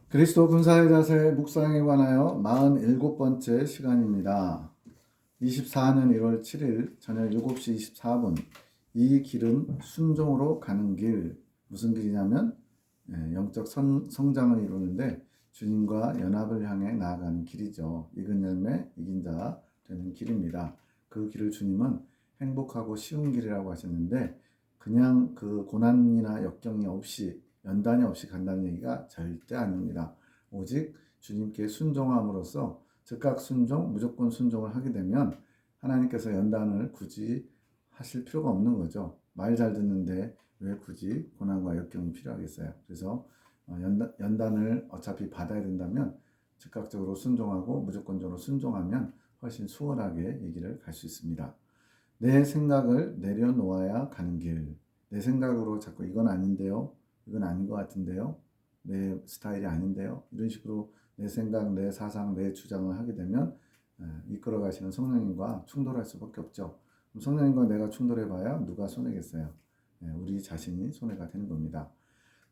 그리스도 군사의 자세 묵상에 관하여 47번째 시간입니다. 24년 1월 7일 저녁 7시 24분. 이 길은 순종으로 가는 길. 무슨 길이냐면 영적 성장을 이루는데 주님과 연합을 향해 나아가는 길이죠. 익은 열매 이긴 자 되는 길입니다. 그 길을 주님은 행복하고 쉬운 길이라고 하셨는데 그냥 그 고난이나 역경이 없이 연단이 없이 간다는 얘기가 절대 아닙니다. 오직 주님께 순종함으로써 즉각 순종, 무조건 순종을 하게 되면 하나님께서 연단을 굳이 하실 필요가 없는 거죠. 말 잘 듣는데 왜 굳이 고난과 역경이 필요하겠어요. 그래서 연단을 어차피 받아야 된다면 즉각적으로 순종하고 무조건적으로 순종하면 훨씬 수월하게 이 길을 갈 수 있습니다. 내 생각을 내려놓아야 가는 길. 내 생각으로 자꾸 이건 아닌데요. 이건 아닌 것 같은데요. 내 스타일이 아닌데요. 이런 식으로 내 생각, 내 사상, 내 주장을 하게 되면 이끌어 가시는 성령님과 충돌할 수밖에 없죠. 그럼 성령님과 내가 충돌해봐야 누가 손해겠어요. 우리 자신이 손해가 되는 겁니다.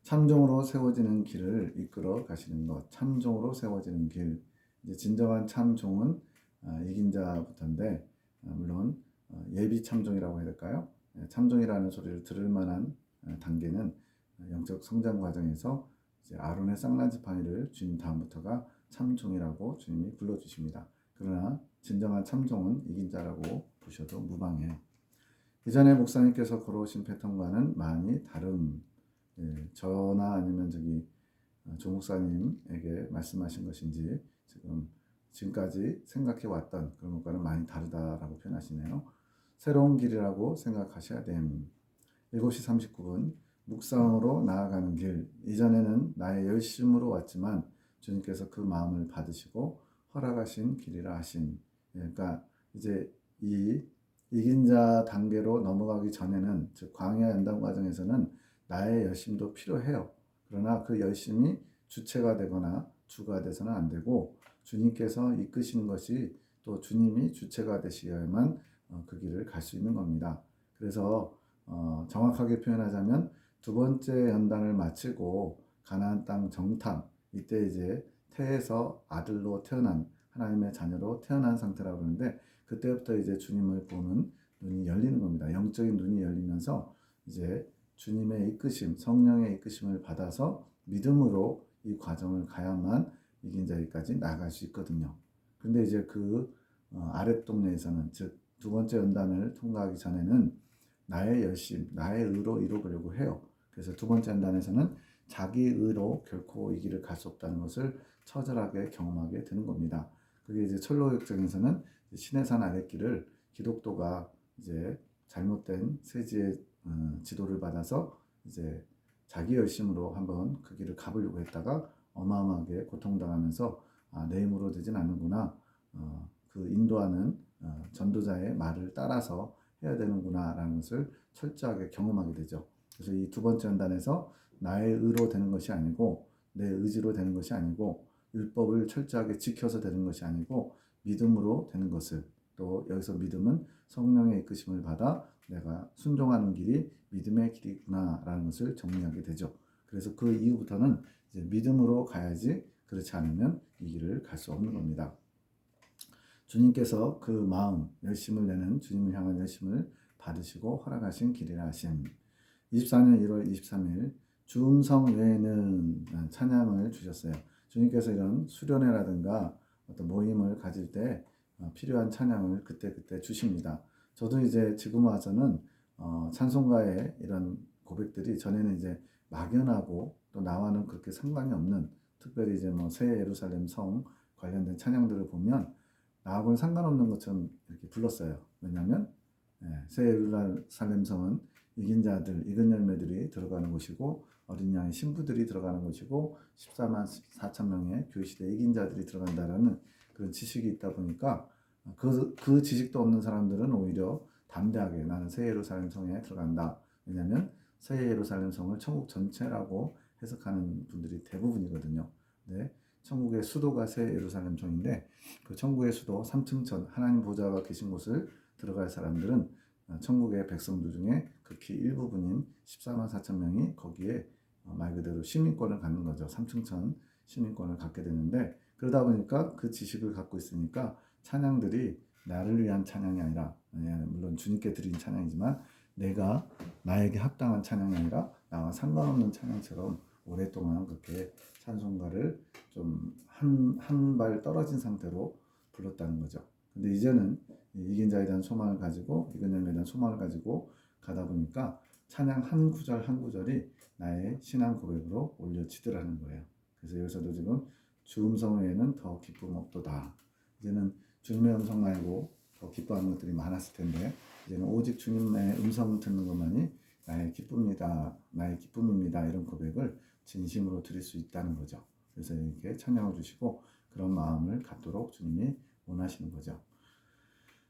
참종으로 세워지는 길을 이끌어 가시는 것. 참종으로 세워지는 길. 이제 진정한 참종은 이긴 자부터인데 물론 예비 참종이라고 해야 될까요? 참종이라는 소리를 들을 만한 단계는 영적 성장 과정에서 이제 아론의 쌍난 지팡이를 쥔 다음부터가 참종이라고 주님이 불러주십니다. 그러나 진정한 참종은 이긴 자라고 보셔도 무방해요. 이전에 목사님께서 걸어오신 패턴과는 많이 다른 저나 아니면 조 목사님에게 말씀하신 것인지 지금까지 생각해 왔던 그런 것과는 많이 다르다라고 표현하시네요. 새로운 길이라고 생각하셔야 됨. 7시 39분 묵상으로 나아가는 길. 이전에는 나의 열심으로 왔지만 주님께서 그 마음을 받으시고 허락하신 길이라 하신. 그러니까 이제 이 이긴 자 단계로 넘어가기 전에는 즉 광야 연단 과정에서는 나의 열심도 필요해요. 그러나 그 열심이 주체가 되거나 주가 돼서는 안 되고 주님께서 이끄시는 것이 또 주님이 주체가 되셔야만 그 길을 갈 수 있는 겁니다. 그래서 정확하게 표현하자면 두 번째 연단을 마치고 가나안 땅 정탐 이때 이제 태에서 아들로 태어난 하나님의 자녀로 태어난 상태라고 그러는데 그때부터 이제 주님을 보는 눈이 열리는 겁니다. 영적인 눈이 열리면서 이제 주님의 이끄심, 성령의 이끄심을 받아서 믿음으로 이 과정을 가야만 이긴 자리까지 나아갈 수 있거든요. 근데 이제 그 아랫동네에서는 즉 두 번째 연단을 통과하기 전에는 나의 열심, 나의 의로 이루려고 해요. 그래서 두 번째 연단에서는 자기 의로 결코 이 길을 갈 수 없다는 것을 처절하게 경험하게 되는 겁니다. 그게 이제 철로역정에서는 시내산 아랫길을 기독도가 이제 잘못된 세지의 지도를 받아서 이제 자기 열심으로 한번 그 길을 가보려고 했다가 어마어마하게 고통당하면서 내 힘으로 되진 않는구나. 그 인도하는 전도자의 말을 따라서 해야 되는구나라는 것을 철저하게 경험하게 되죠. 그래서 이 두 번째 연단에서 나의 의로 되는 것이 아니고 내 의지로 되는 것이 아니고 율법을 철저하게 지켜서 되는 것이 아니고 믿음으로 되는 것을 또 여기서 믿음은 성령의 이끄심을 받아 내가 순종하는 길이 믿음의 길이구나라는 것을 정리하게 되죠. 그래서 그 이후부터는 이제 믿음으로 가야지 그렇지 않으면 이 길을 갈 수 없는 겁니다. 주님께서 그 마음, 열심을 내는 주님을 향한 열심을 받으시고 허락하신 길이라 하심. 24년 1월 23일 주음성 외에는 찬양을 주셨어요. 주님께서 이런 수련회라든가 어떤 모임을 가질 때 필요한 찬양을 그때그때 주십니다. 저도 이제 지금 와서는 찬송가의 이런 고백들이 전에는 이제 막연하고 또 나와는 그렇게 상관이 없는 특별히 이제 뭐 새 예루살렘 성 관련된 찬양들을 보면 나하고는 상관없는 것처럼 이렇게 불렀어요. 왜냐하면 새 예루살렘 성은 이긴 자들, 익은 열매들이 들어가는 곳이고 어린 양의 신부들이 들어가는 곳이고 14만 4천 명의 교회시대 이긴 자들이 들어간다라는 그런 지식이 있다 보니까 그 지식도 없는 사람들은 오히려 담대하게 나는 새 예루살렘 성에 들어간다. 왜냐하면 새 예루살렘 성을 천국 전체라고 해석하는 분들이 대부분이거든요. 네, 천국의 수도가 새 예루살렘 성인데 그 천국의 수도 3층천 하나님 보좌가 계신 곳을 들어갈 사람들은 천국의 백성들 중에 극히 일부분인 14만 4천 명이 거기에 말 그대로 시민권을 갖는 거죠. 삼층천 시민권을 갖게 되는데, 그러다 보니까 그 지식을 갖고 있으니까 찬양들이 나를 위한 찬양이 아니라, 물론 주님께 드린 찬양이지만 내가 나에게 합당한 찬양이 아니라 나와 상관없는 찬양처럼 오랫동안 그렇게 찬송가를 좀 한 발 떨어진 상태로 불렀다는 거죠. 근데 이제는 이긴 자에 대한 소망을 가지고, 이긴 자에 대한 소망을 가지고 가다 보니까 찬양 한 구절 한 구절이 나의 신앙 고백으로 올려지더라는 거예요. 그래서 여기서도 지금 주 음성 외에는 더 기쁨 없도다. 이제는 주님의 음성 말고 더 기뻐하는 것들이 많았을 텐데, 이제는 오직 주님의 음성을 듣는 것만이 나의 기쁨이다, 나의 기쁨입니다. 이런 고백을 진심으로 드릴 수 있다는 거죠. 그래서 이렇게 찬양을 주시고 그런 마음을 갖도록 주님이 원하시는 거죠.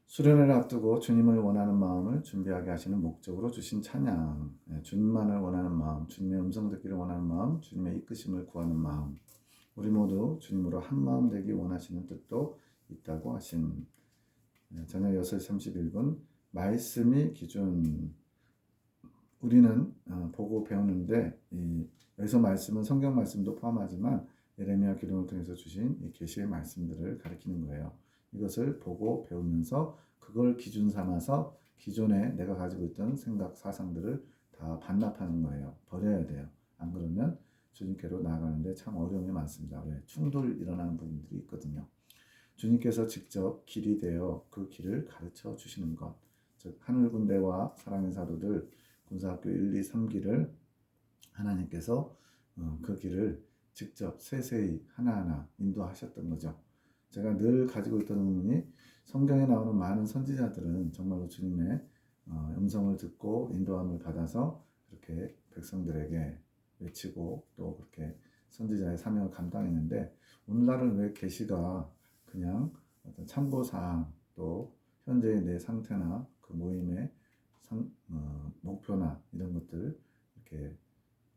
수련회를 앞두고 주님을 원하는 마음을 준비하게 하시는 목적으로 주신 찬양, 주님만을 원하는 마음, 주님의 음성 듣기를 원하는 마음, 주님의 이끄심을 구하는 마음, 우리 모두 주님으로 한 마음 되기 원하시는 뜻도 있다고 하신 저녁 6시 31분 말씀이 기준. 우리는 보고 배우는데 여기서 말씀은 성경 말씀도 포함하지만 예레미야 기록을 통해서 주신 이 계시의 말씀들을 가리키는 거예요. 이것을 보고 배우면서 그걸 기준 삼아서 기존에 내가 가지고 있던 생각, 사상들을 다 반납하는 거예요. 버려야 돼요. 안 그러면 주님께로 나아가는데 참 어려움이 많습니다. 왜? 충돌 일어나는 부분들이 있거든요. 주님께서 직접 길이 되어 그 길을 가르쳐 주시는 것. 즉 하늘군대와 사랑의 사도들 군사학교 1, 2, 3기를 하나님께서 그 길을 직접 세세히 하나하나 인도하셨던 거죠. 제가 늘 가지고 있던 의문이 성경에 나오는 많은 선지자들은 정말로 주님의 음성을 듣고 인도함을 받아서 그렇게 백성들에게 외치고 또 그렇게 선지자의 사명을 감당했는데, 오늘날은 왜 계시가 그냥 어떤 참고사항 또 현재의 내 상태나 그 모임의 목표나 이런 것들 이렇게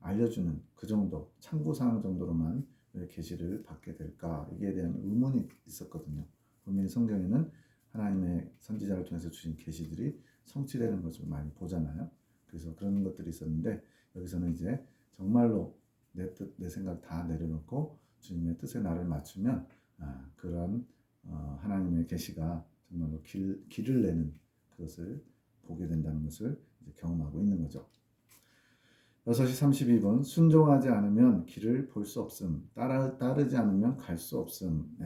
알려주는 그 정도 참고사항 정도로만 왜 계시를 받게 될까, 이에 대한 의문이 있었거든요. 분명히 성경에는 하나님의 선지자를 통해서 주신 계시들이 성취되는 것을 많이 보잖아요. 그래서 그런 것들이 있었는데, 여기서는 이제 정말로 내 뜻, 내 생각 다 내려놓고 주님의 뜻에 나를 맞추면 그런 하나님의 계시가 정말로 길을 내는 그것을 보게 된다는 것을 이제 경험하고 있는 거죠. 6시 32분 순종하지 않으면 길을 볼 수 없음, 따르지 않으면 갈 수 없음.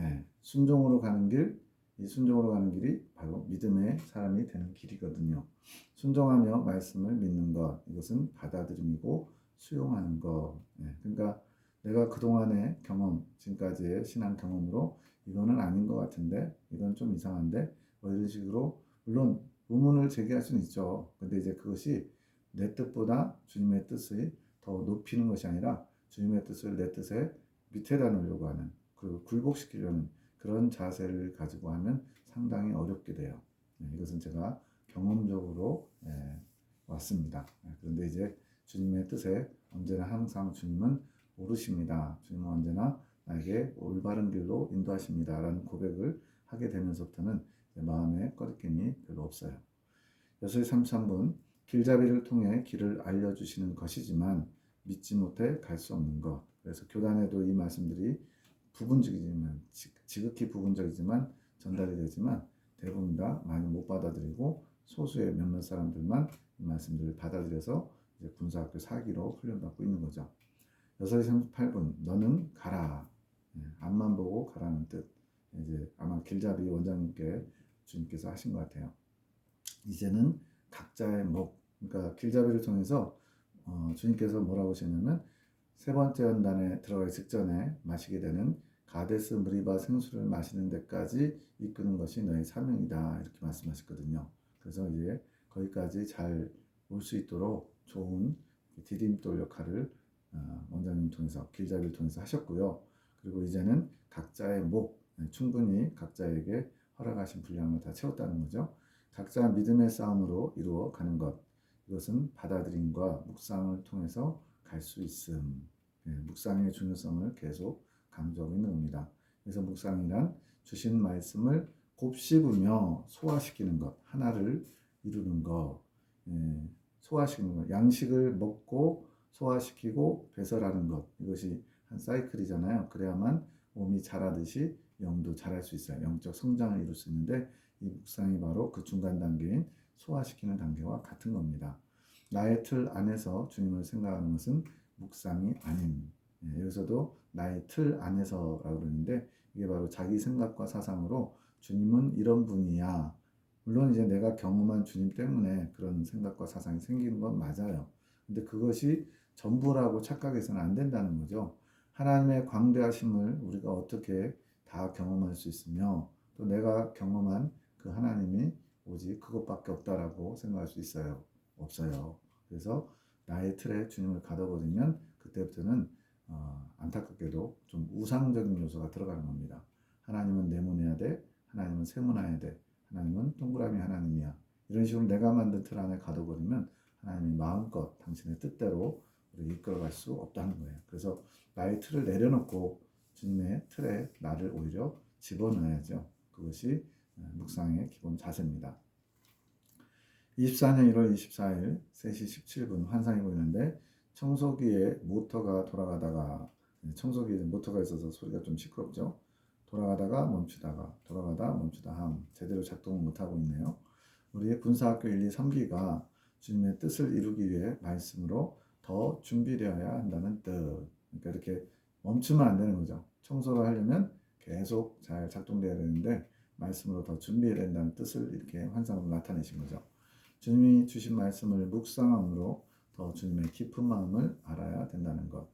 순종으로 가는 길, 이 순종으로 가는 길이 바로 믿음의 사람이 되는 길이거든요. 순종하며 말씀을 믿는 것, 이것은 받아들임이고 수용하는 것. 그러니까 내가 그동안의 경험, 지금까지의 신앙 경험으로 이거는 아닌 것 같은데, 이건 좀 이상한데, 이런 식으로 물론 의문을 제기할 수는 있죠. 근데 이제 그것이 내 뜻보다 주님의 뜻을 더 높이는 것이 아니라 주님의 뜻을 내 뜻에 밑에다 놓으려고 하는, 그리고 굴복시키려는 그런 자세를 가지고 하면 상당히 어렵게 돼요. 이것은 제가 경험적으로 왔습니다. 그런데 이제 주님의 뜻에 언제나 항상 주님은 오르십니다. 주님은 언제나 나에게 올바른 길로 인도하십니다. 라는 고백을 하게 되면서부터는 마음에 꺼리낌이 별로 없어요. 6시 33분 길잡이를 통해 길을 알려주시는 것이지만 믿지 못해 갈 수 없는 것. 그래서 교단에도 이 말씀들이 부분적이지만 지극히 부분적이지만 전달이 되지만 대부분 다 많이 못 받아들이고 소수의 몇몇 사람들만 이 말씀들을 받아들여서 이제 군사학교 4기로 훈련받고 있는 거죠. 6시 38분 너는 가라. 앞만 보고 가라는 뜻. 이제 아마 길잡이 원장님께 주님께서 하신 것 같아요. 이제는 각자의 목, 그러니까 길잡이를 통해서 주님께서 뭐라고 하셨냐면 세 번째 연단에 들어가기 직전에 마시게 되는 가데스 무리바 생수를 마시는 데까지 이끄는 것이 너의 사명이다, 이렇게 말씀하셨거든요. 그래서 이제 거기까지 잘 올 수 있도록 좋은 디딤돌 역할을 원장님 통해서 길잡이를 통해서 하셨고요. 그리고 이제는 각자의 목, 충분히 각자에게 허락하신 분량을 다 채웠다는 거죠. 각자 믿음의 싸움으로 이루어 가는 것, 이것은 받아들임과 묵상을 통해서 갈 수 있음. 묵상의 중요성을 계속 강조하고 있는 겁니다. 그래서 묵상이란 주신 말씀을 곱씹으며 소화시키는 것, 하나를 이루는 것, 소화시키는 것. 양식을 먹고 소화시키고 배설하는 것, 이것이 한 사이클이잖아요. 그래야만 몸이 자라듯이 영도 자랄 수 있어요. 영적 성장을 이룰 수 있는데 이 묵상이 바로 그 중간 단계인 소화시키는 단계와 같은 겁니다. 나의 틀 안에서 주님을 생각하는 것은 묵상이 아닌, 여기서도 나의 틀 안에서라고 그러는데 이게 바로 자기 생각과 사상으로 주님은 이런 분이야. 물론 이제 내가 경험한 주님 때문에 그런 생각과 사상이 생기는 건 맞아요. 근데 그것이 전부라고 착각해서는 안 된다는 거죠. 하나님의 광대하심을 우리가 어떻게 다 경험할 수 있으며 또 내가 경험한 그 하나님이 오직 그것밖에 없다라고 생각할 수 있어요? 없어요. 그래서 나의 틀에 주님을 가둬버리면 그때부터는 안타깝게도 좀 우상적인 요소가 들어가는 겁니다. 하나님은 네모내야 돼. 하나님은 세모나야 돼. 하나님은 동그라미 하나님이야. 이런 식으로 내가 만든 틀 안에 가둬버리면 하나님이 마음껏 당신의 뜻대로 우리 이끌어갈 수 없다는 거예요. 그래서 나의 틀을 내려놓고 주님의 틀에 나를 오히려 집어넣어야죠. 그것이 묵상의 기본 자세입니다. 24년 1월 24일 3시 17분 환상이 보이는데 청소기에 모터가 돌아가다가 청소기에 모터가 있어서 소리가 좀 시끄럽죠. 돌아가다가 멈추다가 돌아가다 멈추다 함 제대로 작동을 못하고 있네요. 우리의 군사학교 1, 2, 3기가 주님의 뜻을 이루기 위해 말씀으로 더 준비되어야 한다는 뜻. 그러니까 이렇게 멈추면 안 되는 거죠. 청소를 하려면 계속 잘 작동돼야 되는데 말씀으로 더 준비해야 된다는 뜻을 이렇게 환상으로 나타내신 거죠. 주님이 주신 말씀을 묵상함으로 더 주님의 깊은 마음을 알아야 된다는 것.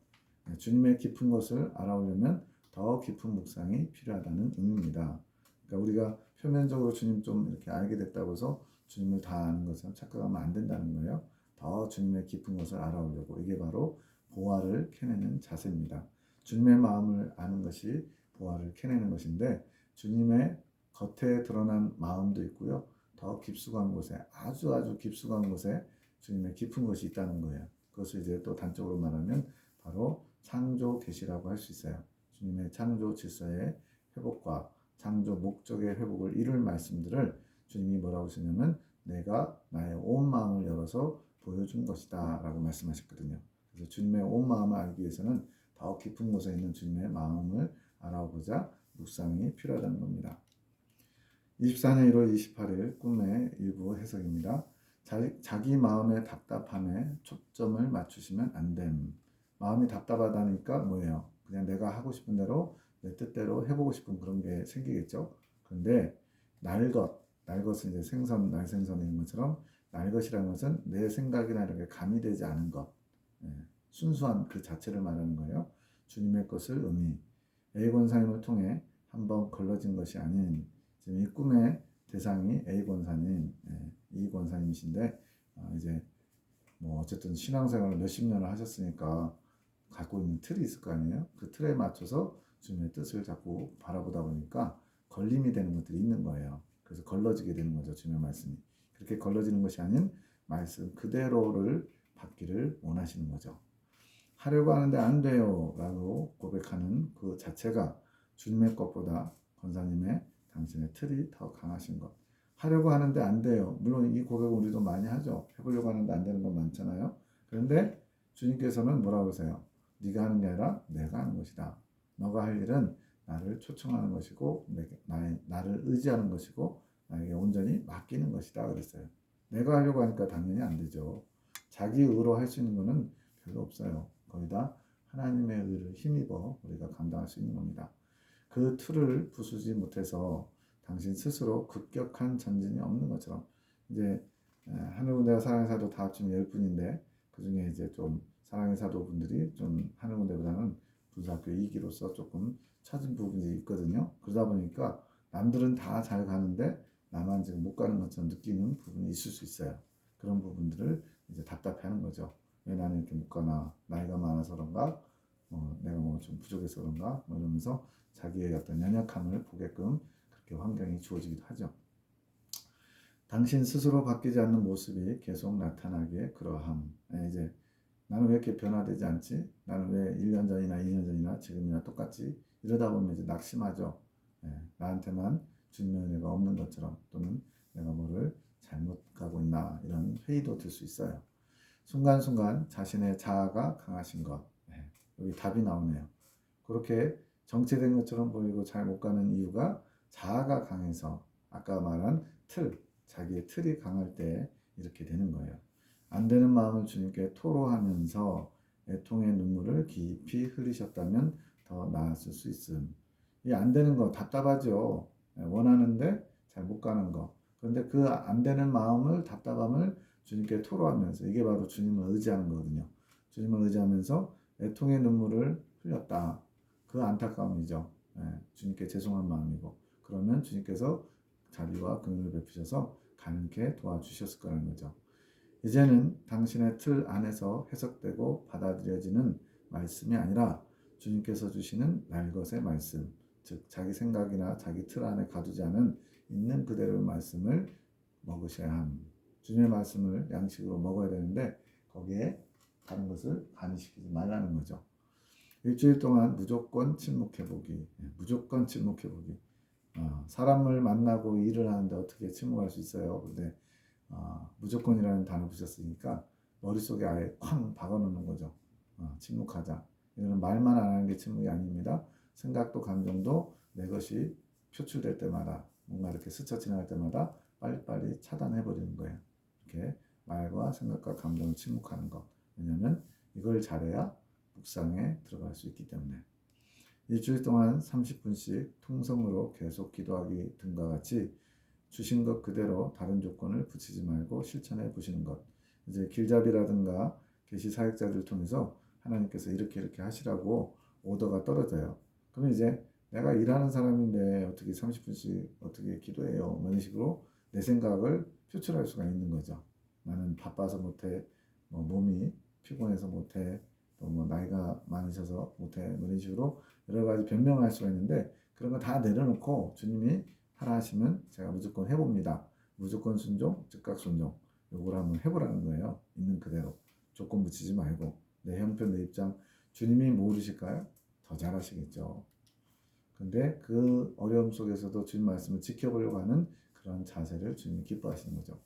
주님의 깊은 것을 알아오려면 더 깊은 묵상이 필요하다는 의미입니다. 그러니까 우리가 표면적으로 주님 좀 이렇게 알게 됐다고 해서 주님을 다 아는 것처럼 착각하면 안 된다는 거예요. 더 주님의 깊은 것을 알아오려고 이게 바로 보화를 캐내는 자세입니다. 주님의 마음을 아는 것이 보화를 캐내는 것인데 주님의 겉에 드러난 마음도 있고요. 더 깊숙한 곳에 아주 깊숙한 곳에 주님의 깊은 것이 있다는 거예요. 그것을 이제 또 단적으로 말하면 바로 창조 계시라고 할 수 있어요. 주님의 창조 질서의 회복과 창조 목적의 회복을 이룰 말씀들을 주님이 뭐라고 하시냐면 내가 나의 온 마음을 열어서 보여준 것이다 라고 말씀하셨거든요. 그래서 주님의 온 마음을 알기 위해서는 더 깊은 곳에 있는 주님의 마음을 알아보자 묵상이 필요하다는 겁니다. 24년 1월 28일 꿈의 일부 해석입니다. 자기 마음의 답답함에 초점을 맞추시면 안 됨. 마음이 답답하다니까 뭐예요? 그냥 내가 하고 싶은 대로 내 뜻대로 해보고 싶은 그런 게 생기겠죠. 그런데 날것은 이제 생선, 날생선인 것처럼 날것이라는 것은 내 생각이나 이런 게 가미되지 않은 것, 순수한 그 자체를 말하는 거예요. 주님의 것을 A 권사님을 통해 한번 걸러진 것이 아닌 지금 이 꿈의 대상이 A 권사님, E 권사님이신데 이제 뭐 어쨌든 신앙생활을 몇십 년을 하셨으니까 갖고 있는 틀이 있을 거 아니에요. 그 틀에 맞춰서 주님의 뜻을 자꾸 바라보다 보니까 걸림이 되는 것들이 있는 거예요. 그래서 걸러지게 되는 거죠. 주님의 말씀이. 그렇게 걸러지는 것이 아닌 말씀 그대로를 받기를 원하시는 거죠. 하려고 하는데 안 돼요 라고 고백하는 그 자체가 주님의 것보다 권사님의 당신의 틀이 더 강하신 것. 하려고 하는데 안 돼요. 물론 이 고백은 우리도 많이 하죠. 해보려고 하는데 안 되는 건 많잖아요. 그런데 주님께서는 뭐라고 그러세요? 네가 하는 게 아니라 내가 하는 것이다. 너가 할 일은 나를 초청하는 것이고 나를 의지하는 것이고 나에게 온전히 맡기는 것이다 그랬어요. 내가 하려고 하니까 당연히 안 되죠. 자기 의로 할 수 있는 것은 별로 없어요. 거의 다 하나님의 의를 힘입어 우리가 감당할 수 있는 겁니다. 그 틀을 부수지 못해서 당신 스스로 급격한 전진이 없는 것처럼 이제 하늘군대와 사랑의 사도 다 합치면 10분인데 그 중에 이제 좀 사랑의 사도분들이 좀 하늘군대보다는 군사학교 2기로서 조금 처진 부분이 있거든요. 그러다 보니까 남들은 다 잘 가는데 나만 지금 못 가는 것처럼 느끼는 부분이 있을 수 있어요. 그런 부분들을 이제 답답해하는 거죠. 왜 나는 이렇게 못 가나? 나이가 많아서 그런가? 내가 뭐 좀 부족해서 그런가? 뭐 이러면서 자기의 어떤 연약함을 보게끔 그렇게 환경이 주어지기도 하죠. 당신 스스로 바뀌지 않는 모습이 계속 나타나기에 그러함. 이제 나는 왜 이렇게 변화되지 않지? 나는 왜 1년 전이나 2년 전이나 지금이나 똑같지? 이러다 보면 이제 낙심하죠. 나한테만 주님의 은혜가 없는 것처럼 또는 내가 뭐를 잘못 가고 있나 이런 회의도 들 수 있어요. 순간순간 자신의 자아가 강하신 것. 네, 여기 답이 나오네요. 그렇게 정체된 것처럼 보이고 잘 못 가는 이유가 자아가 강해서 아까 말한 자기의 틀이 강할 때 이렇게 되는 거예요. 안 되는 마음을 주님께 토로하면서 애통의 눈물을 깊이 흘리셨다면 더 나았을 수 있음. 이 안 되는 거 답답하죠. 원하는데 잘 못 가는 거. 그런데 그 안 되는 마음을, 답답함을 주님께 토로하면서, 이게 바로 주님을 의지하는 거거든요. 주님을 의지하면서 애통의 눈물을 흘렸다. 그 안타까움이죠. 주님께 죄송한 마음이고, 그러면 주님께서 자비와 긍휼을 베푸셔서 가능케 도와주셨을 거라는 거죠. 이제는 당신의 틀 안에서 해석되고 받아들여지는 말씀이 아니라 주님께서 주시는 날것의 말씀, 즉 자기 생각이나 자기 틀 안에 가두지 않은 있는 그대로의 말씀을 먹으셔야 함. 주님의 말씀을 양식으로 먹어야 되는데 거기에 다른 것을 가미시키지 말라는 거죠. 일주일 동안 무조건 침묵해보기. 무조건 침묵해보기. 사람을 만나고 일을 하는데 어떻게 침묵할 수 있어요? 근데 무조건이라는 단어 붙였으니까 머릿속에 아예 쾅 박아놓는 거죠. 침묵하자. 이거는 말만 안 하는 게 침묵이 아닙니다. 생각도 감정도 내 것이 표출될 때마다, 뭔가 이렇게 스쳐 지나갈 때마다 빨리빨리 차단해버리는 거예요. 이렇게 말과 생각과 감정을 침묵하는 것. 왜냐하면 이걸 잘해야 묵상에 들어갈 수 있기 때문에. 일주일 동안 30분씩 통성으로 계속 기도하기 등과 같이 주신 것 그대로 다른 조건을 붙이지 말고 실천해 보시는 것. 이제 길잡이라든가 계시 사역자들을 통해서 하나님께서 이렇게 하시라고 오더가 떨어져요. 그러면 이제 내가 일하는 사람인데 어떻게 30분씩 어떻게 기도해요? 이런 식으로 내 생각을 표출할 수가 있는 거죠. 나는 바빠서 못해, 몸이 피곤해서 못해, 또 나이가 많으셔서 못해, 이런 식으로 여러 가지 변명할 수가 있는데 그런 거 다 내려놓고 주님이 하라 하시면 제가 무조건 해봅니다. 무조건 순종, 즉각 순종. 요걸 한번 해보라는 거예요. 있는 그대로. 조건 붙이지 말고. 내 형편, 내 입장. 주님이 모르실까요? 더 잘하시겠죠. 근데 그 어려움 속에서도 주님 말씀을 지켜보려고 하는 그런 자세를 주님이 기뻐하시는 거죠.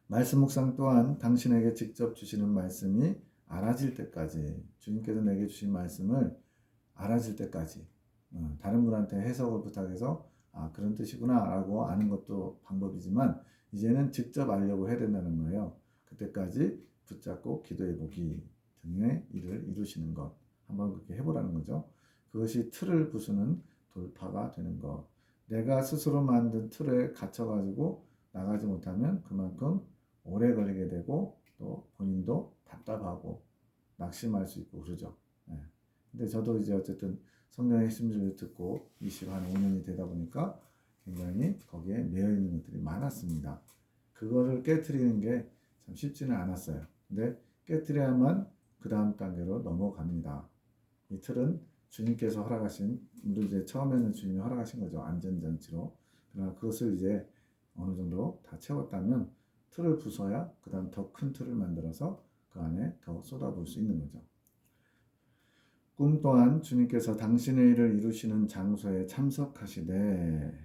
말씀 묵상 또한 당신에게 직접 주시는 말씀이 알아질 때까지, 주님께서 내게 주신 말씀을 알아질 때까지, 다른 분한테 해석을 부탁해서 그런 뜻이구나 라고 아는 것도 방법이지만 이제는 직접 알려고 해야 된다는 거예요. 그때까지 붙잡고 기도해보기 등의 일을 이루시는 것, 한번 그렇게 해보라는 거죠. 그것이 틀을 부수는 돌파가 되는 것. 내가 스스로 만든 틀에 갇혀가지고 나가지 못하면 그만큼 오래 걸리게 되고 또 본인도 답답하고 낙심할 수 있고 그러죠. 근데 저도 이제 어쨌든 성령의 핵심들을 듣고 25년이 되다 보니까 굉장히 거기에 매여 있는 것들이 많았습니다. 그거를 깨트리는 게 참 쉽지는 않았어요. 근데 깨트려야만 그 다음 단계로 넘어갑니다. 이 틀은 주님께서 허락하신, 물론 이제 처음에는 주님이 허락하신 거죠. 안전장치로. 그러나 그것을 이제 어느 정도 다 채웠다면 틀을 부숴야 그 다음 더 큰 틀을 만들어서 그 안에 더 쏟아부을 수 있는 거죠. 꿈 또한 주님께서 당신의 일을 이루시는 장소에 참석하시되,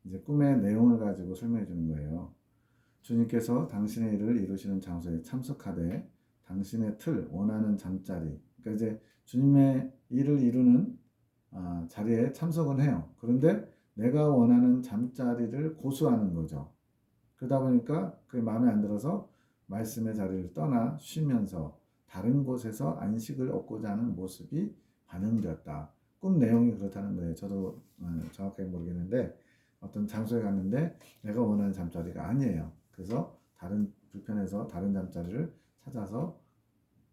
이제 꿈의 내용을 가지고 설명해 주는 거예요. 주님께서 당신의 일을 이루시는 장소에 참석하되 당신의 틀, 원하는 잠자리, 그러니까 이제 주님의 일을 이루는 자리에 참석은 해요. 그런데 내가 원하는 잠자리를 고수하는 거죠. 그러다 보니까 그게 마음에 안 들어서 말씀의 자리를 떠나 쉬면서 다른 곳에서 안식을 얻고자 하는 모습이 반영되었다. 꿈 내용이 그렇다는 거예요. 저도 정확하게 모르겠는데 어떤 장소에 갔는데 내가 원하는 잠자리가 아니에요. 그래서 불편해서 다른 잠자리를 찾아서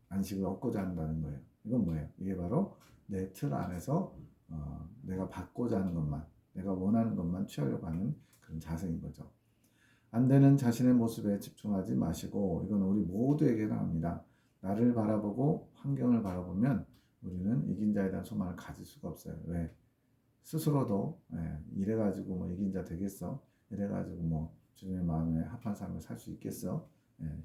안식을 얻고자 한다는 거예요. 이건 뭐예요? 이게 바로 내 틀 안에서 내가 받고자 하는 것만, 내가 원하는 것만 취하려고 하는 그런 자세인 거죠. 안 되는 자신의 모습에 집중하지 마시고, 이건 우리 모두에게 해당합니다. 나를 바라보고 환경을 바라보면 우리는 이긴 자에 대한 소망을 가질 수가 없어요. 왜? 스스로도 이래가지고 이긴 자 되겠어? 이래가지고 주님의 마음에 합한 삶을 살 수 있겠어?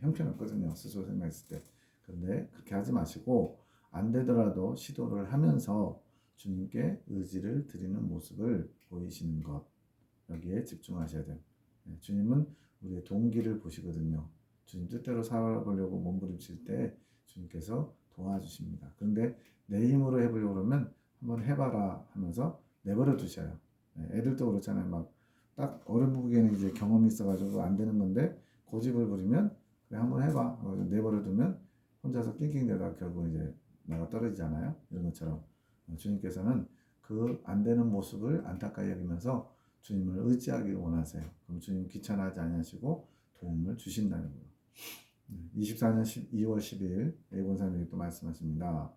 형편없거든요. 스스로 생각했을 때. 그런데 그렇게 하지 마시고 안 되더라도 시도를 하면서 주님께 의지를 드리는 모습을 보이시는 것, 여기에 집중하셔야 돼요. 주님은 우리의 동기를 보시거든요. 주님 뜻대로 살아보려고 몸부림칠 때 주님께서 도와주십니다. 그런데 내 힘으로 해보려고 그러면 한번 해봐라 하면서 내버려 두셔요. 애들도 그렇잖아요. 막 딱 어른 보기에는 이제 경험이 있어가지고 안 되는 건데 고집을 부리면 그래 한번 해봐. 내버려 두면 혼자서 낑낑대다가 결국 이제 나가 떨어지잖아요. 이런 것처럼 주님께서는 그 안 되는 모습을 안타까이 여기면서 주님을 의지하기를 원하세요. 그럼 주님 귀찮아하지 않으시고 도움을 주신다는 거예요. 24년 2월 10일 예본사님이 또 말씀하십니다.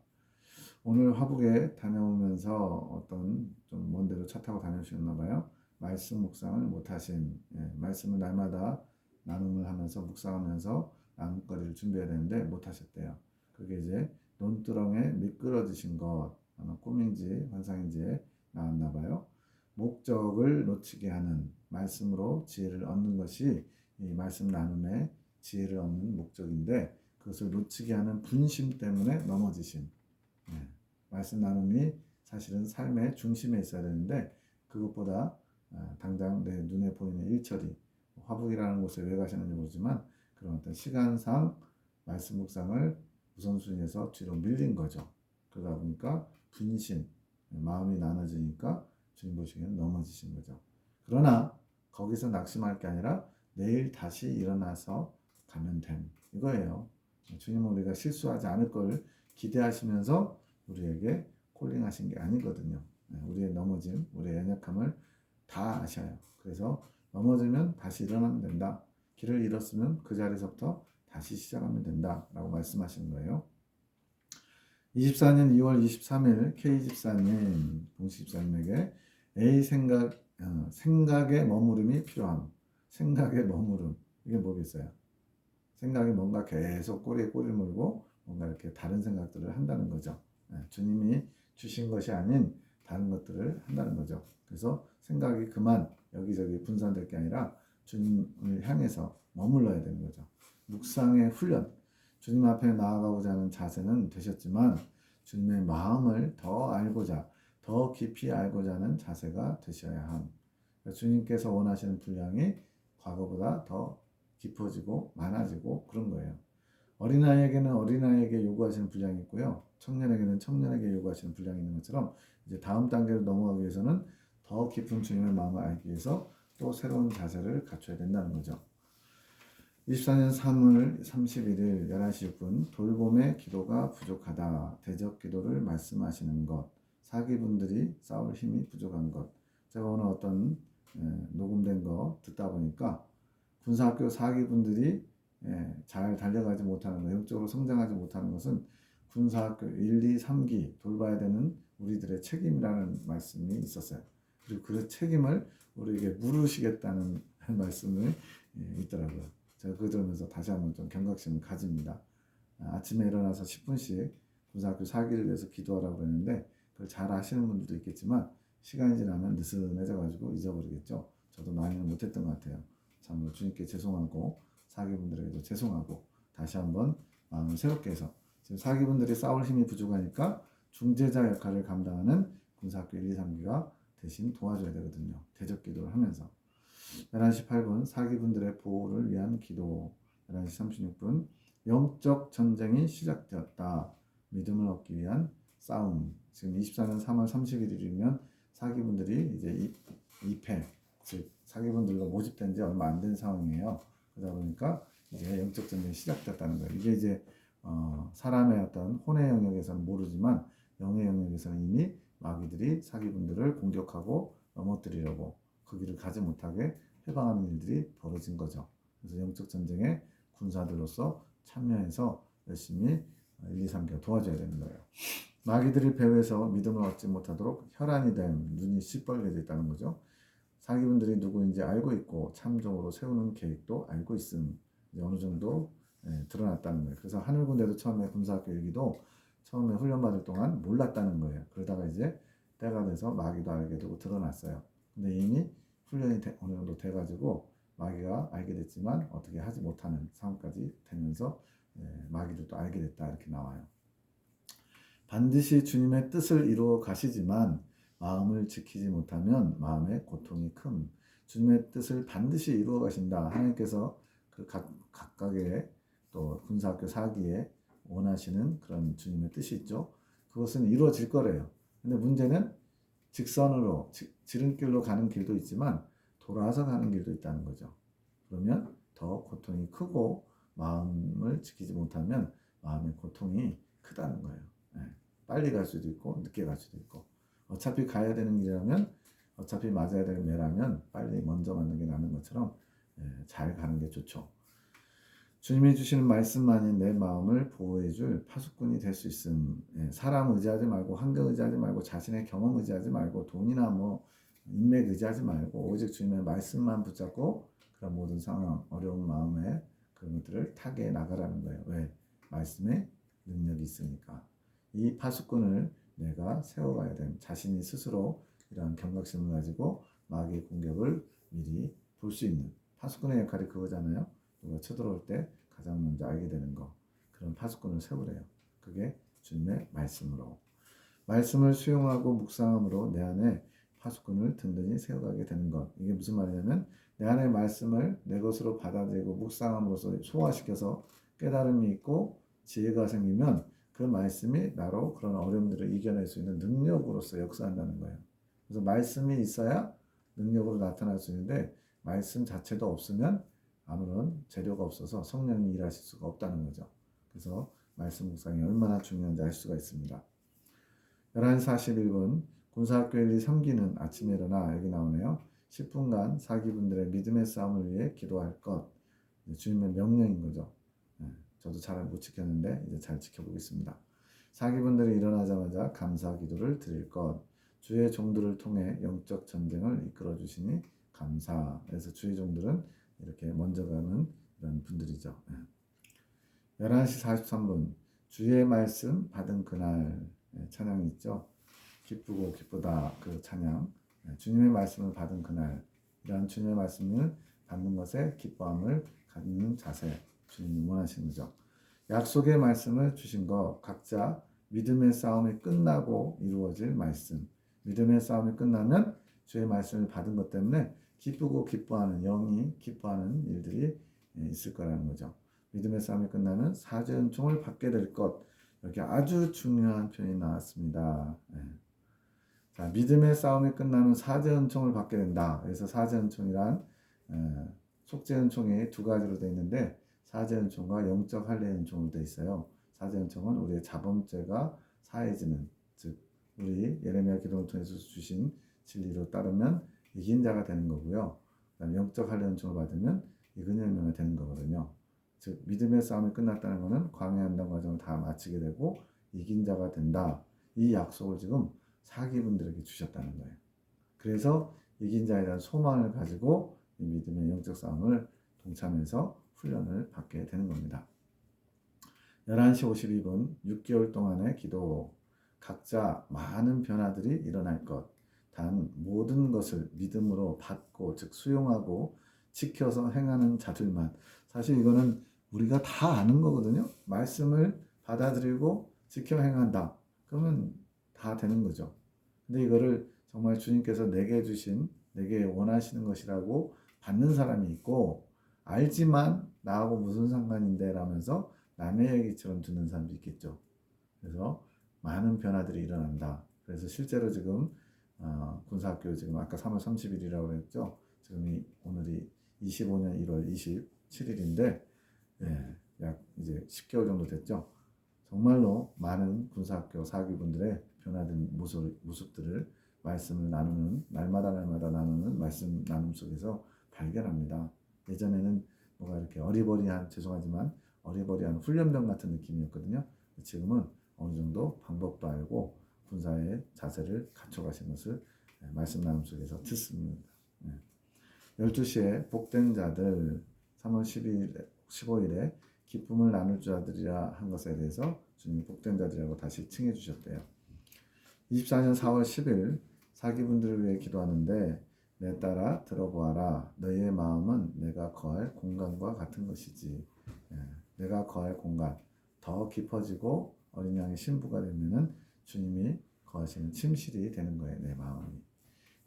오늘 화북에 다녀오면서 어떤 좀 먼 데로 차 타고 다녀오셨나 봐요. 말씀 묵상을 못하신, 말씀을 날마다 나눔을 하면서 묵상하면서 나눔거리를 준비해야 되는데 못하셨대요. 그게 이제 논두렁에 미끄러지신 것, 아마 꿈인지 환상인지 나왔나 봐요. 목적을 놓치게 하는 말씀으로 지혜를 얻는 것이 이 말씀 나눔의 지혜를 얻는 목적인데 그것을 놓치게 하는 분심 때문에 넘어지신 말씀 나눔이 사실은 삶의 중심에 있어야 되는데 그것보다 당장 내 눈에 보이는 일처리 화북이라는 곳에 왜 가시는지 모르지만 그런 어떤 시간상 말씀 묵상을 우선순위에서 뒤로 밀린 거죠. 그러다 보니까 분심, 마음이 나눠지니까 주님 보시기에는 넘어지신 거죠. 그러나 거기서 낙심할 게 아니라 내일 다시 일어나서 가면 됨. 이거예요. 주님은 우리가 실수하지 않을 걸 기대하시면서 우리에게 콜링하신 게 아니거든요. 우리의 넘어짐, 우리의 연약함을 다 아셔요. 그래서 넘어지면 다시 일어나면 된다. 길을 잃었으면 그 자리에서부터 다시 시작하면 된다. 라고 말씀하시는 거예요. 24년 2월 23일 K집사님, 봉식집사님에게 생각의 머무름이 필요함. 생각의 머무름. 이게 뭐겠어요? 생각이 뭔가 계속 꼬리에 꼬리를 물고 뭔가 이렇게 다른 생각들을 한다는 거죠. 주님이 주신 것이 아닌 다른 것들을 한다는 거죠. 그래서 생각이 그만 여기저기 분산될 게 아니라 주님을 향해서 머물러야 되는 거죠. 묵상의 훈련. 주님 앞에 나아가고자 하는 자세는 되셨지만 주님의 마음을 더 알고자, 더 깊이 알고자 하는 자세가 되셔야 함. 주님께서 원하시는 분량이 과거보다 더 깊어지고 많아지고 그런 거예요. 어린아이에게는 어린아이에게 요구하시는 분량이 있고요. 청년에게는 청년에게 요구하시는 분량이 있는 것처럼 이제 다음 단계로 넘어가기 위해서는 더 깊은 주님의 마음을 알기 위해서 또 새로운 자세를 갖춰야 된다는 거죠. 24년 3월 31일 11시 6분 돌봄의 기도가 부족하다. 대적 기도를 말씀하시는 것. 사기분들이 싸울 힘이 부족한 것. 제가 오늘 어떤 녹음된 거 듣다 보니까 군사학교 사기분들이 잘 달려가지 못하는 것, 영적으로 성장하지 못하는 것은 군사학교 1, 2, 3기 돌봐야 되는 우리들의 책임이라는 말씀이 있었어요. 그리고 그 책임을 우리에게 물으시겠다는 말씀이 있더라고요. 제가 그거 들으면서 다시 한번 좀 경각심을 가집니다. 아침에 일어나서 10분씩 군사학교 4기를 위해서 기도하라고 그랬는데 그걸 잘 아시는 분들도 있겠지만 시간이 지나면 느슨해져가지고 잊어버리겠죠. 저도 많이는 못했던 것 같아요. 참으로 주님께 죄송하고 사기분들에게도 죄송하고 다시 한번 마음을 새롭게 해서 지금 사기분들이 싸울 힘이 부족하니까 중재자 역할을 감당하는 군사학교 1, 2, 3기가 대신 도와줘야 되거든요. 대적 기도를 하면서 11시 8분 사기분들의 보호를 위한 기도 11시 36분 영적 전쟁이 시작되었다. 믿음을 얻기 위한 싸움. 지금 24년 3월 31일이면 사기분들이 이제 2패 즉 사기분들과 모집된 지 얼마 안 된 상황이에요. 그러다 보니까 이제 영적 전쟁이 시작됐다는 거예요. 이게 이제 사람의 어떤 혼의 영역에서는 모르지만 영의 영역에서는 이미 마귀들이 사기분들을 공격하고 넘어뜨리려고 그 길을 가지 못하게 해방하는 일들이 벌어진 거죠. 그래서 영적 전쟁에 군사들로서 참여해서 열심히 1, 2, 3기가 도와줘야 되는 거예요. 마귀들이 배후에서 믿음을 얻지 못하도록 혈안이 된 눈이 시뻘게 있다는 거죠. 사기분들이 누구인지 알고 있고 참종으로 세우는 계획도 알고 있음. 어느 정도 드러났다는 거예요. 그래서 하늘군대도 처음에 군사학교 일기도 처음에 훈련받을 동안 몰랐다는 거예요. 그러다가 이제 때가 돼서 마귀도 알게 되고 드러났어요. 근데 이미 훈련이 어느 정도 돼가지고 마귀가 알게 됐지만 어떻게 하지 못하는 상황까지 되면서 마귀도 또 알게 됐다 이렇게 나와요. 반드시 주님의 뜻을 이루어 가시지만 마음을 지키지 못하면 마음의 고통이 큼. 주님의 뜻을 반드시 이루어 가신다. 하나님께서 그 각각의 또 군사학교 사기에 원하시는 그런 주님의 뜻이 있죠. 그것은 이루어질 거래요. 근데 문제는 직선으로 지름길로 가는 길도 있지만 돌아서 가는 길도 있다는 거죠. 그러면 더 고통이 크고 마음을 지키지 못하면 마음의 고통이 크다는 거예요. 네. 빨리 갈 수도 있고 늦게 갈 수도 있고 어차피 가야 되는 길이라면 어차피 맞아야 될 매라면 빨리 먼저 맞는 게 나는 것처럼 잘 가는 게 좋죠. 주님이 주시는 말씀만이 내 마음을 보호해줄 파수꾼이 될 수 있음. 사람 의지하지 말고 환경 의지하지 말고 자신의 경험 의지하지 말고 돈이나 뭐 인맥 의지하지 말고 오직 주님의 말씀만 붙잡고 그런 모든 상황, 어려운 마음에 그런 것들을 타개해 나가라는 거예요. 왜? 말씀에 능력이 있으니까. 이 파수꾼을 내가 세워가야 됨. 자신이 스스로 이러한 경각심을 가지고 마귀의 공격을 미리 볼 수 있는 파수꾼의 역할이 그거잖아요. 누가 쳐들어올 때 가장 먼저 알게 되는 거. 그런 파수꾼을 세우래요. 그게 주님의 말씀으로. 말씀을 수용하고 묵상함으로 내 안에 파수꾼을 든든히 세워가게 되는 것. 이게 무슨 말이냐면 내 안에 말씀을 내 것으로 받아들이고 묵상함으로써 소화시켜서 깨달음이 있고 지혜가 생기면 그 말씀이 나로 그런 어려움들을 이겨낼 수 있는 능력으로서 역사한다는 거예요. 그래서 말씀이 있어야 능력으로 나타날 수 있는데 말씀 자체도 없으면 아무런 재료가 없어서 성령이 일하실 수가 없다는 거죠. 그래서 말씀 묵상이 얼마나 중요한지 알 수가 있습니다. 11시 41분 군사학교 1, 2, 3기는 아침에 일어나 여기 나오네요. 10분간 사기분들의 믿음의 싸움을 위해 기도할 것. 주님의 명령인 거죠. 저도 잘 못 지켰는데 이제 잘 지켜보겠습니다. 사기분들이 일어나자마자 감사 기도를 드릴 것. 주의 종들을 통해 영적 전쟁을 이끌어 주시니 감사. 그래서 주의 종들은 이렇게 먼저 가는 이런 분들이죠. 11시 43분 주의 말씀 받은 그날 찬양이 있죠. 기쁘고 기쁘다 그 찬양. 주님의 말씀을 받은 그날 이러한 주님의 말씀을 받는 것에 기뻐함을 갖는 자세 주님이 원하시는 거죠. 약속의 말씀을 주신 것 각자 믿음의 싸움이 끝나고 이루어질 말씀. 믿음의 싸움이 끝나면 주의 말씀을 받은 것 때문에 기쁘고 기뻐하는 영이 기뻐하는 일들이 있을 거라는 거죠. 믿음의 싸움이 끝나면 사죄 은총을 받게 될 것. 여기 아주 중요한 표현이 나왔습니다. 자, 믿음의 싸움이 끝나면 사죄 은총을 받게 된다. 그래서 사죄 은총이란 속죄 은총이 두 가지로 되어 있는데 사죄 은총과 영적 할례 은총으로 되어 있어요. 사죄 은총은 우리의 자범죄가 사해지는, 즉 우리 예레미야 기도를 통해서 주신 진리로 따르면 이긴 자가 되는 거고요. 그다음에 영적 할례 은총을 받으면 이근 열매가 되는 거거든요. 즉 믿음의 싸움이 끝났다는 것은 광야 한단 과정을 다 마치게 되고 이긴 자가 된다. 이 약속을 지금 사기분들에게 주셨다는 거예요. 그래서 이긴 자에 대한 소망을 가지고 이 믿음의 영적 싸움을 동참해서 훈련을 받게 되는 겁니다. 11시 52분 6개월 동안의 기도. 각자 많은 변화들이 일어날 것. 단 모든 것을 믿음으로 받고 즉 수용하고 지켜서 행하는 자들만. 사실 이거는 우리가 다 아는 거거든요. 말씀을 받아들이고 지켜 행한다. 그러면 다 되는 거죠. 근데 이거를 정말 주님께서 내게 주신, 내게 원하시는 것이라고 받는 사람이 있고 알지만 나하고 무슨 상관인데 라면서 남의 얘기처럼 듣는 사람도 있겠죠. 그래서 많은 변화들이 일어난다. 그래서 실제로 지금 군사학교 지금 아까 3월 30일이라고 그랬죠. 지금 오늘이 25년 1월 27일인데 약 이제 10개월 정도 됐죠. 정말로 많은 군사학교 사기분들의 변화된 모습들을 말씀을 나누는 날마다 나누는 말씀 나눔 속에서 발견합니다. 예전에는 뭐가 이렇게 죄송하지만 어리버리한 훈련병 같은 느낌이었거든요. 지금은 어느 정도 방법도 알고 군사의 자세를 갖춰가신 것을 말씀 나눔 속에서 듣습니다. 12시에 복된 자들 3월 15일에 기쁨을 나눌 자들이라 한 것에 대해서 주님이 복된 자들이라고 다시 칭해 주셨대요. 24년 4월 10일 사기분들을 위해 기도하는데 내 딸아 들어보아라. 너희의 마음은 내가 거할 공간과 같은 것이지. 내가 거할 공간 더 깊어지고 어린 양의 신부가 되면은 주님이 거하시는 침실이 되는 거예요. 내 마음이.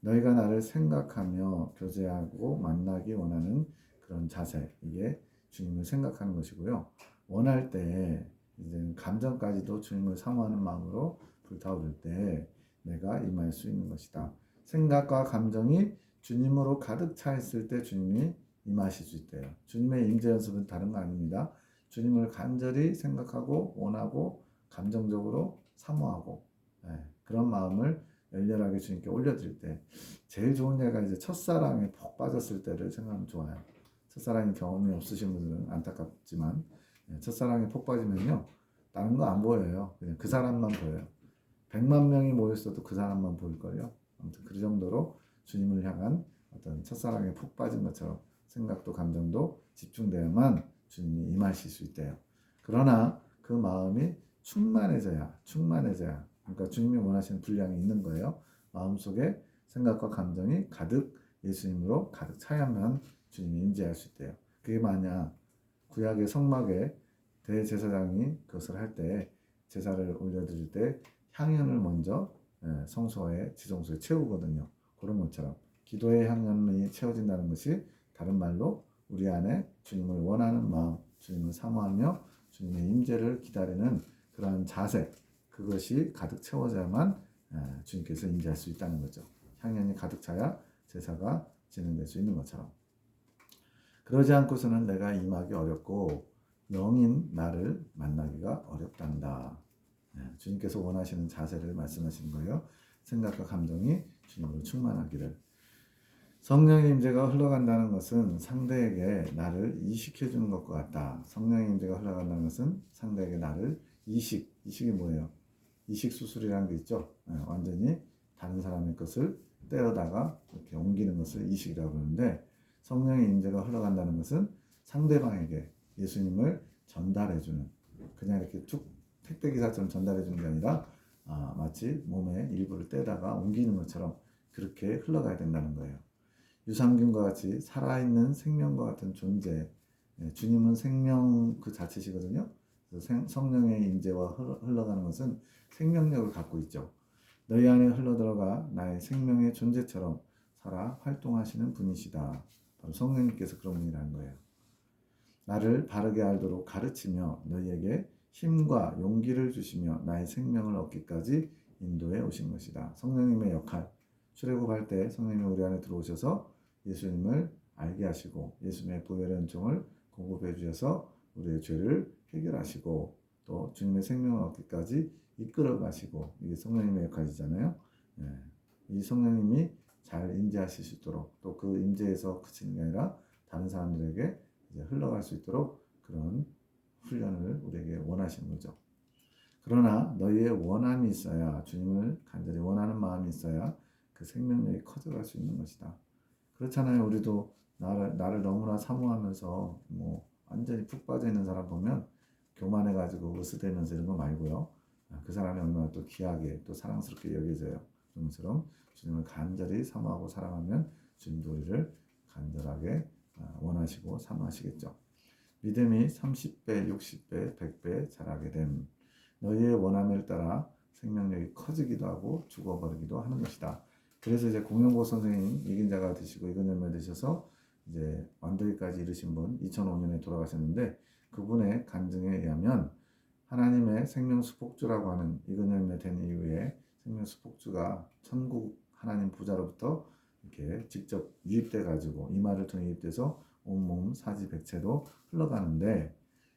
너희가 나를 생각하며 교제하고 만나기 원하는 그런 자세. 이게 주님을 생각하는 것이고요. 원할 때 이제 감정까지도 주님을 사모하는 마음으로 불타오를 때 내가 임할 수 있는 것이다. 생각과 감정이 주님으로 가득 차 있을 때 주님이 임하실 수 있대요. 주님의 임재 연습은 다른 거 아닙니다. 주님을 간절히 생각하고 원하고 감정적으로 사모하고 그런 마음을 열렬하게 주님께 올려드릴 때 제일 좋은 예가 이제 첫사랑에 푹 빠졌을 때를 생각하면 좋아요. 첫사랑이 경험이 없으신 분들은 안타깝지만 첫사랑에 푹 빠지면요 다른 거 안 보여요. 그냥 그 사람만 보여요. 100만 명이 모였어도 그 사람만 보일걸요. 아무튼 그 정도로 주님을 향한 어떤 첫사랑에 푹 빠진 것처럼 생각도 감정도 집중되어야만 주님이 임하실 수 있대요. 그러나 그 마음이 충만해져야 그러니까 주님이 원하시는 분량이 있는 거예요. 마음속에 생각과 감정이 가득 예수님으로 가득 차야만 주님이 임재할 수 있대요. 그게 만약 구약의 성막에 대제사장이 그것을 할 때 제사를 올려드릴 때 향연을 먼저 성소에 지성소에 채우거든요. 그런 것처럼 기도의 향연이 채워진다는 것이 다른 말로 우리 안에 주님을 원하는 마음, 주님을 사모하며 주님의 임재를 기다리는 그러한 자세, 그것이 가득 채워져야만 주님께서 임재할 수 있다는 거죠. 향연이 가득 차야 제사가 진행될 수 있는 것처럼. 그러지 않고서는 내가 임하기 어렵고 영인 나를 만나기가 어렵단다. 주님께서 원하시는 자세를 말씀하시는 거예요. 생각과 감정이 주님으로 충만하기를. 성령의 임재가 흘러간다는 것은 상대에게 나를 이식해 주는 것과 같다. 성령의 임재가 흘러간다는 것은 상대에게 나를 이식이 뭐예요? 이식 수술이라는 게 있죠. 완전히 다른 사람의 것을 떼어다가 이렇게 옮기는 것을 이식이라고 그러는데 성령의 임재가 흘러간다는 것은 상대방에게 예수님을 전달해 주는, 그냥 이렇게 툭 택배 기사처럼 전달해 주는 게 아니라 마치 몸의 일부를 떼다가 옮기는 것처럼 그렇게 흘러가야 된다는 거예요. 유산균과 같이 살아있는 생명과 같은 존재, 주님은 생명 그 자체시거든요. 그래서 성령의 임재와 흘러가는 것은 생명력을 갖고 있죠. 너희 안에 흘러들어가 나의 생명의 존재처럼 살아 활동하시는 분이시다. 바로 성령님께서 그런 분이라는 거예요. 나를 바르게 알도록 가르치며 너희에게 힘과 용기를 주시며 나의 생명을 얻기까지 인도해 오신 것이다. 성령님의 역할, 출애굽할 때 성령님이 우리 안에 들어오셔서 예수님을 알게 하시고 예수님의 보혈의 은총을 공급해 주셔서 우리의 죄를 해결하시고 또 주님의 생명을 얻기까지 이끌어 가시고, 이게 성령님의 역할이잖아요. 이 성령님이 잘 임재하실 수 있도록, 또 그 임재에서 그치는 게 아니라 다른 사람들에게 이제 흘러갈 수 있도록 그런 훈련을 우리에게 원하시는 거죠. 그러나 너희의 원함이 있어야, 주님을 간절히 원하는 마음이 있어야 그 생명력이 커져갈 수 있는 것이다. 그렇잖아요. 우리도 나를 너무나 사모하면서 뭐 완전히 푹 빠져 있는 사람 보면 교만해가지고 으스대면서 이런 거 말고요. 그 사람이 얼마나 또 귀하게 또 사랑스럽게 여겨져요. 그런 것처럼 주님을 간절히 사모하고 사랑하면 주님도 우리를 간절하게 원하시고 사모하시겠죠. 믿음이 30배, 60배, 100배 자라게 됨. 너희의 원함을 따라 생명력이 커지기도 하고 죽어버리기도 하는 것이다. 그래서 이제 공영보 선생님 이긴 자가 되시고 이근 열매 되셔서 이제 완도기까지 이르신 분 2005년에 돌아가셨는데 그분의 간증에 의하면 하나님의 생명수폭주라고 하는 이근 열매 된 이후에 생명수폭주가 천국 하나님 부자로부터 이렇게 직접 유입돼 가지고 이마를 통해 유입돼서 온몸 사지백체로 흘러가는데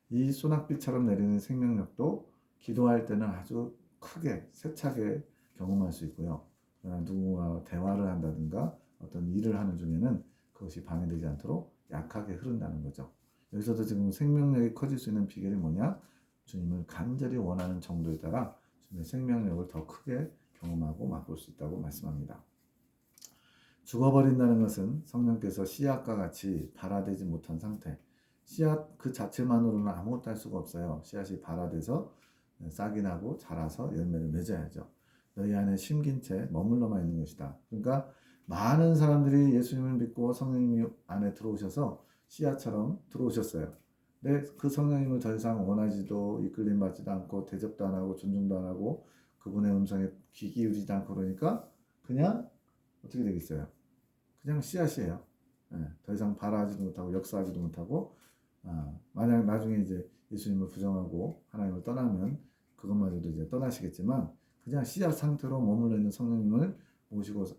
이 소낙비처럼 내리는 생명력도 기도할 때는 아주 크게 세차게 경험할 수 있고요. 누군가와 대화를 한다든가 어떤 일을 하는 중에는 그것이 방해되지 않도록 약하게 흐른다는 거죠. 여기서도 지금 생명력이 커질 수 있는 비결이 뭐냐? 주님을 간절히 원하는 정도에 따라 주님의 생명력을 더 크게 경험하고 맛볼 수 있다고 말씀합니다. 죽어버린다는 것은 성령께서 씨앗과 같이 발화되지 못한 상태. 씨앗 그 자체만으로는 아무것도 할 수가 없어요. 씨앗이 발화돼서 싹이 나고 자라서 열매를 맺어야죠. 너희 안에 심긴 채 머물러만 있는 것이다. 그러니까 많은 사람들이 예수님을 믿고 성령님이 안에 들어오셔서 씨앗처럼 들어오셨어요. 근데 그 성령님을 더 이상 원하지도 이끌림 받지도 않고 대접도 안 하고 존중도 안 하고 그분의 음성에 귀 기울이지 않고 그러니까 그냥 어떻게 되겠어요? 그냥 씨앗이에요. 더 이상 발화하지도 못하고 역사하지도 못하고 만약 나중에 이제 예수님을 부정하고 하나님을 떠나면 그것마저도 이제 떠나시겠지만 그냥 씨앗 상태로 머물러 있는 성령님을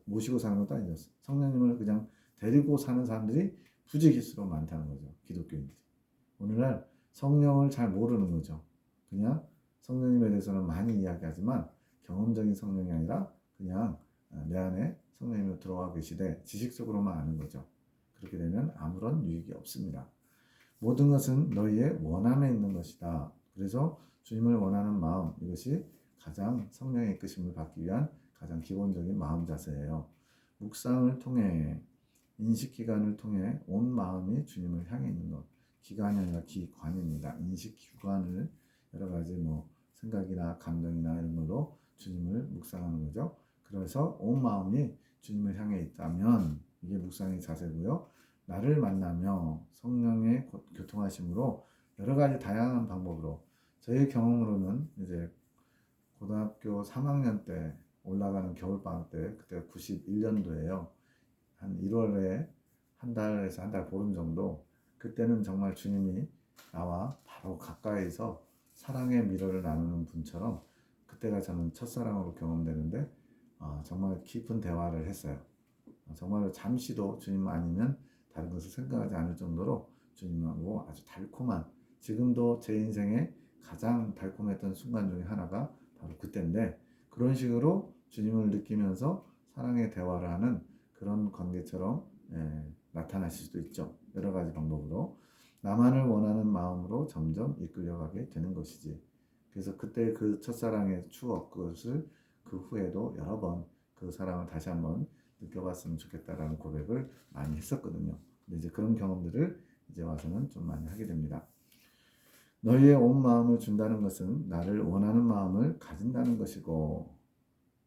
모시고 사는 것도 아니죠. 성령님을 그냥 데리고 사는 사람들이 부지기수로 많다는 거죠. 기독교인들이. 오늘날 성령을 잘 모르는 거죠. 그냥 성령님에 대해서는 많이 이야기하지만 경험적인 성령이 아니라 그냥 내 안에 성령님이 들어와 계시되 지식적으로만 아는 거죠. 그렇게 되면 아무런 유익이 없습니다. 모든 것은 너희의 원함에 있는 것이다. 그래서 주님을 원하는 마음, 이것이 가장 성령의 이끄심을 받기 위한 가장 기본적인 마음 자세예요. 묵상을 통해, 인식기관을 통해 온 마음이 주님을 향해 있는 것. 기관이 아니라 기관입니다. 인식기관을 여러 가지 생각이나 감정이나 이런 걸로 주님을 묵상하는 거죠. 그래서 온 마음이 주님을 향해 있다면 이게 묵상의 자세고요. 나를 만나며 성령의 교통하심으로 여러 가지 다양한 방법으로 저의 경험으로는 이제 고등학교 3학년 때 올라가는 겨울방학 때 그때가 91년도예요. 한 1월에 한 달에서 한 달 보름 정도 그때는 정말 주님이 나와 바로 가까이서 사랑의 미로를 나누는 분처럼 그때가 저는 첫사랑으로 경험되는데 정말 깊은 대화를 했어요. 정말 잠시도 주님 아니면 다른 것을 생각하지 않을 정도로 주님하고 아주 달콤한 지금도 제 인생에 가장 달콤했던 순간 중에 하나가 바로 그때인데 그런 식으로 주님을 느끼면서 사랑의 대화를 하는 그런 관계처럼 나타나실 수도 있죠. 여러 가지 방법으로 나만을 원하는 마음으로 점점 이끌려가게 되는 것이지. 그래서 그때 그 첫사랑의 추억 그것을 그 후에도 여러 번 그 사랑을 다시 한번 느껴봤으면 좋겠다라는 고백을 많이 했었거든요. 근데 이제 그런 경험들을 이제 와서는 좀 많이 하게 됩니다. 너희의 온 마음을 준다는 것은 나를 원하는 마음을 가진다는 것이고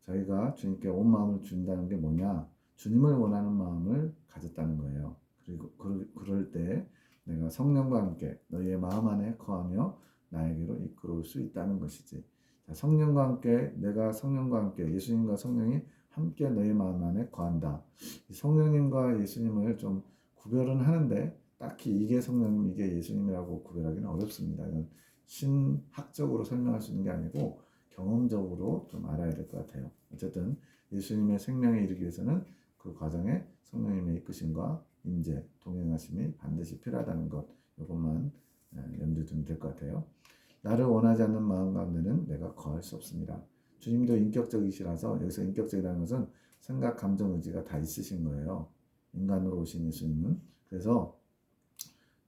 저희가 주님께 온 마음을 준다는 게 뭐냐? 주님을 원하는 마음을 가졌다는 거예요. 그리고 그럴 때 내가 성령과 함께 너희의 마음 안에 거하며 나에게로 이끌어올 수 있다는 것이지. 자, 성령과 함께 내가 성령과 함께 예수님과 성령이 함께 너희 마음 안에 거한다. 성령님과 예수님을 좀 구별은 하는데 딱히 이게 성령님 이게 예수님이라고 구별하기는 어렵습니다. 이건 신학적으로 설명할 수 있는 게 아니고 경험적으로 좀 알아야 될 것 같아요. 어쨌든 예수님의 생명에 이르기 위해서는 그 과정에 성령님의 이끄심과 임재, 동행하심이 반드시 필요하다는 것 이것만 염두에 두면 될 것 같아요. 나를 원하지 않는 마음 가운데는 내가 거할 수 없습니다. 주님도 인격적이시라서 여기서 인격적이라는 것은 생각, 감정, 의지가 다 있으신 거예요. 인간으로 오신 예수님은. 그래서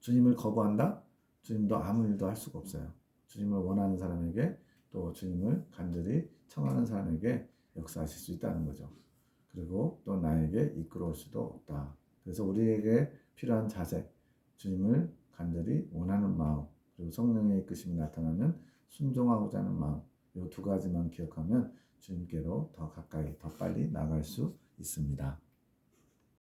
주님을 거부한다? 주님도 아무 일도 할 수가 없어요. 주님을 원하는 사람에게 또 주님을 간절히 청하는 사람에게 역사하실 수 있다는 거죠. 그리고 또 나에게 이끌어올 수도 없다. 그래서 우리에게 필요한 자세, 주님을 간절히 원하는 마음, 그리고 성령의 이끄심이 나타나면 순종하고자 하는 마음, 이 두 가지만 기억하면 주님께로 더 가까이, 더 빨리 나갈 수 있습니다.